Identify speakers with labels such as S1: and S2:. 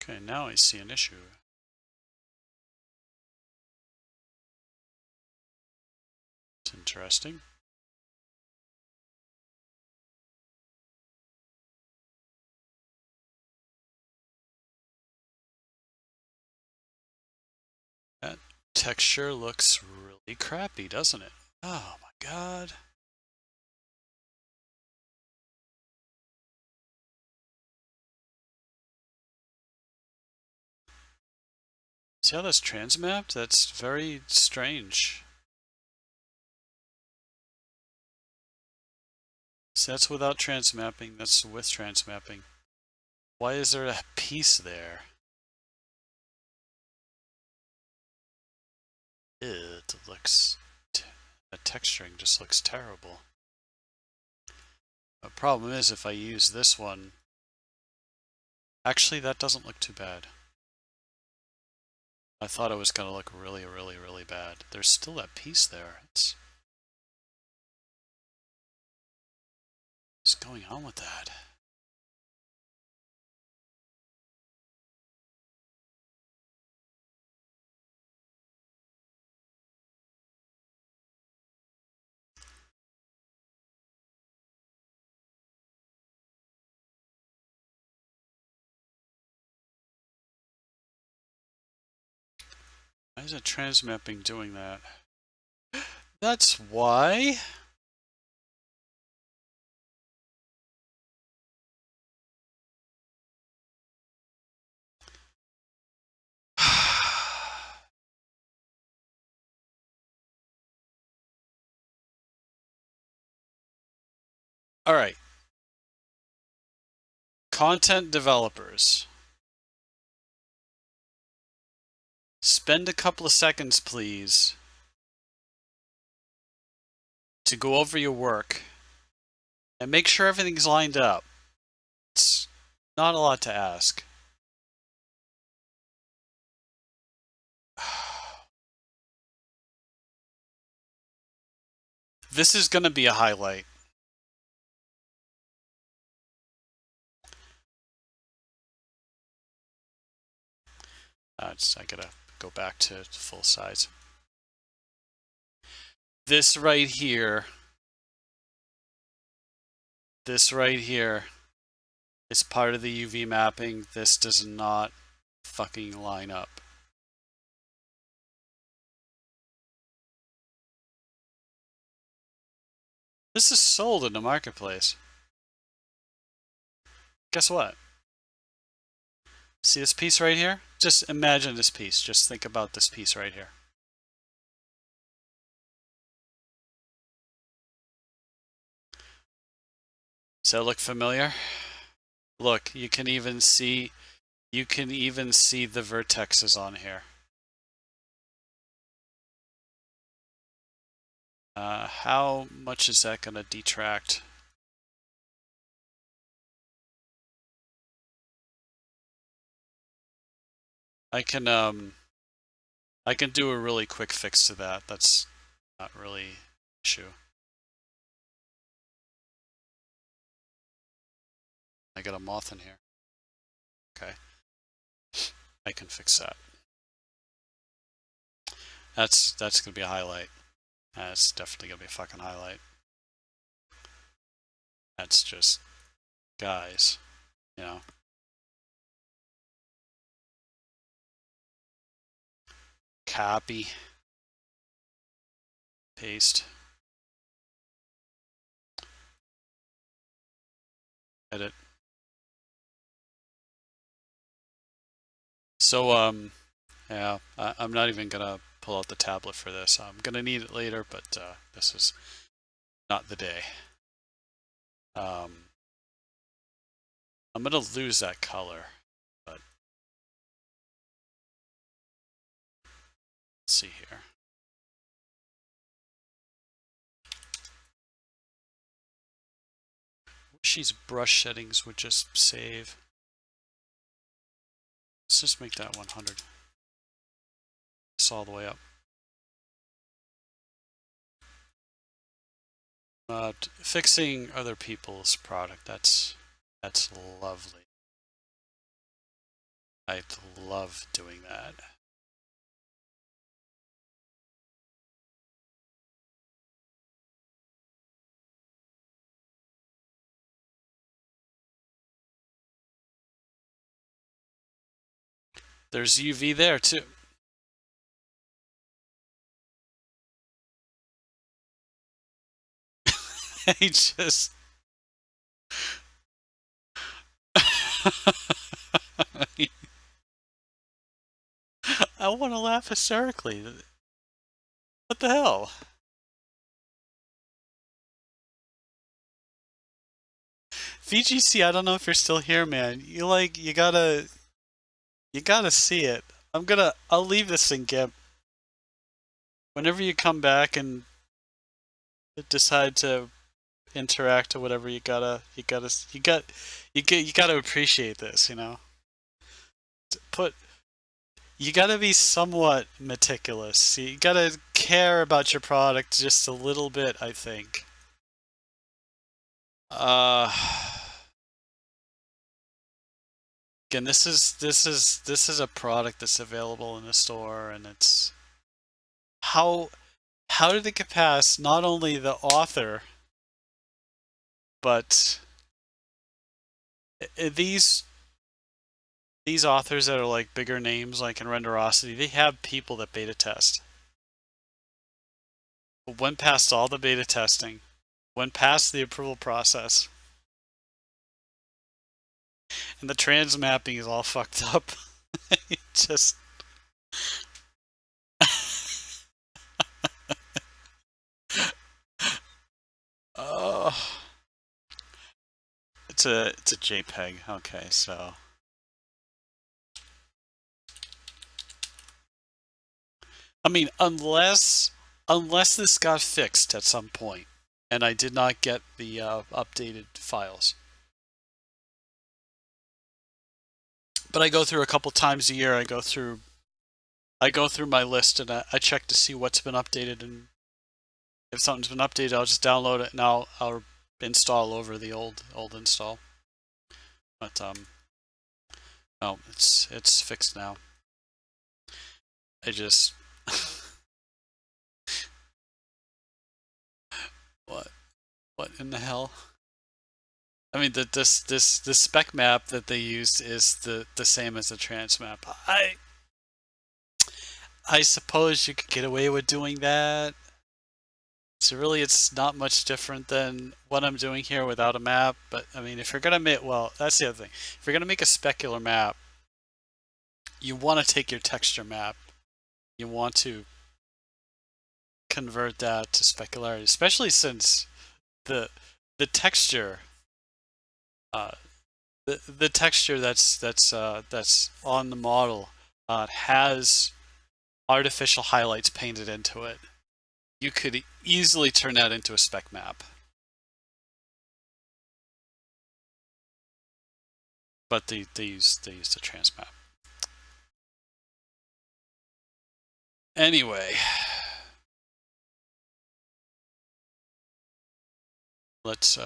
S1: Okay, now I see an issue. It's interesting. That texture looks really crappy, doesn't it? Oh my god. See how that's transmapped? That's very strange. So that's without transmapping, that's with transmapping. Why is there a piece there? It looks... the texturing just looks terrible. The problem is if I use this one... Actually, that doesn't look too bad. I thought it was going to look really, really, really bad. There's still that piece there. What's going on with that? Why is it transmapping doing that? That's why? All right. Content developers. Spend a couple of seconds, please, to go over your work and make sure everything's lined up. It's not a lot to ask. This is going to be a highlight. I gotta go back to full size. This right here is part of the UV mapping. This does not fucking line up. This is sold in the marketplace. Guess what? See this piece right here? Just imagine this piece. Just think about this piece right here. Does that look familiar? Look, you can even see the vertexes on here. How much is that going to detract? I can do a really quick fix to that. That's not really an issue. I got a moth in here. Okay. I can fix that. That's gonna be a highlight. That's definitely gonna be a fucking highlight. That's just, guys, you know. Copy. Paste. Edit. So, yeah, I'm not even gonna pull out the tablet for this. I'm gonna need it later, but this is not the day. I'm gonna lose that color, but let's see here. Wish these brush settings would just save. Let's just make that 100. It's all the way up. Fixing other people's product, that's lovely. I love doing that. There's UV there too. He just I want to laugh hysterically. What the hell? VGC, I don't know if you're still here, man. You gotta see it. I'll leave this in GIMP. Whenever you come back and decide to interact or whatever, you gotta appreciate this, you know? You gotta be somewhat meticulous. You gotta care about your product just a little bit, I think. Again, this is a product that's available in the store, and it's how did it get past not only the author, but these authors that are like bigger names, like in Renderosity, they have people that beta test. Went past all the beta testing, went past the approval process, and the transmapping is all fucked up. Just oh, it's a JPEG. Okay, so I mean, unless this got fixed at some point, and I did not get the updated files. But I go through a couple times a year. I go through my list and I check to see what's been updated, and if something's been updated, I'll just download it and I'll install over the old install. But no, it's fixed now. I just what in the hell? I mean, this spec map that they used is the same as the transmap. I suppose you could get away with doing that. So really, it's not much different than what I'm doing here without a map. But I mean, if you're gonna make, well, that's the other thing. If you're gonna make a specular map, you want to take your texture map. You want to convert that to specularity, especially since the texture, the texture that's on the model has artificial highlights painted into it. You could easily turn that into a spec map. But they use the transmap. Anyway, let's